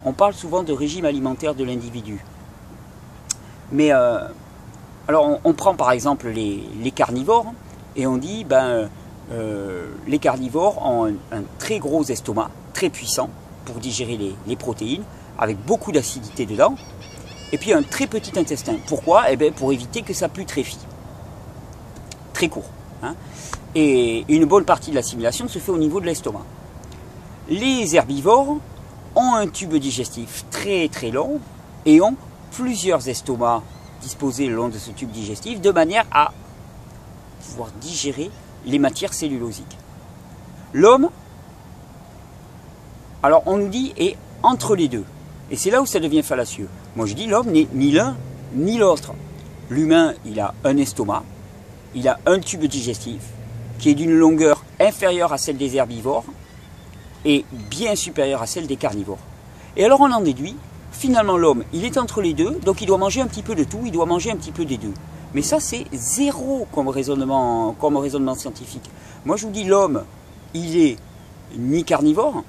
on parle souvent de régime alimentaire de l'individu. Mais alors on prend par exemple les carnivores et on dit les carnivores ont un très gros estomac, très puissant pour digérer les protéines, avec beaucoup d'acidité dedans, et puis un très petit intestin. Pourquoi? Eh bien pour éviter que ça putréfie. Très court. Hein. Et une bonne partie de l'assimilation se fait au niveau de l'estomac. Les herbivores ont un tube digestif très très long et ont plusieurs estomacs disposés le long de ce tube digestif de manière à pouvoir digérer les matières cellulosiques. L'homme, alors on nous dit, est entre les deux. Et c'est là où ça devient fallacieux. Moi je dis l'homme n'est ni l'un ni l'autre. L'humain, il a un estomac, il a un tube digestif qui est d'une longueur inférieure à celle des herbivores et bien supérieure à celle des carnivores. Et alors on en déduit, finalement l'homme, il est entre les deux, donc il doit manger un petit peu de tout, il doit manger un petit peu des deux. Mais ça c'est zéro comme raisonnement scientifique. Moi je vous dis l'homme, il est ni carnivore,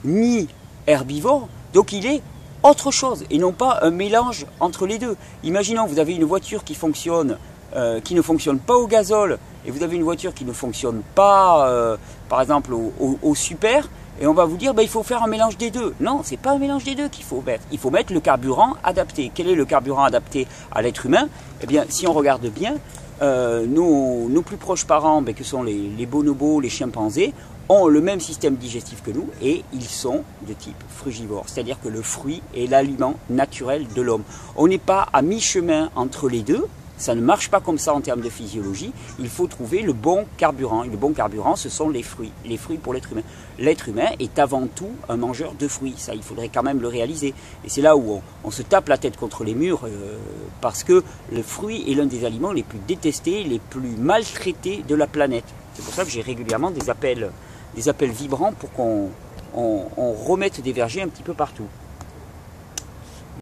ni herbivore, donc il est autre chose et non pas un mélange entre les deux. Imaginons que vous avez une voiture qui ne fonctionne pas au gazole et vous avez une voiture qui ne fonctionne pas par exemple au super, et on va vous dire il faut faire un mélange des deux. Non, c'est pas un mélange des deux qu'il faut mettre. Il faut mettre le carburant adapté. Quel est le carburant adapté à l'être humain? Eh bien, si on regarde bien, nos plus proches parents, que sont les bonobos, les chimpanzés, ont le même système digestif que nous et ils sont de type frugivore. C'est-à-dire que le fruit est l'aliment naturel de l'homme. On n'est pas à mi-chemin entre les deux. Ça ne marche pas comme ça en termes de physiologie. Il faut trouver le bon carburant. Et le bon carburant, ce sont les fruits. Les fruits pour l'être humain. L'être humain est avant tout un mangeur de fruits. Ça, il faudrait quand même le réaliser. Et c'est là où on se tape la tête contre les murs parce que le fruit est l'un des aliments les plus détestés, les plus maltraités de la planète. C'est pour ça que j'ai régulièrement des appels vibrants pour qu'on remette des vergers un petit peu partout.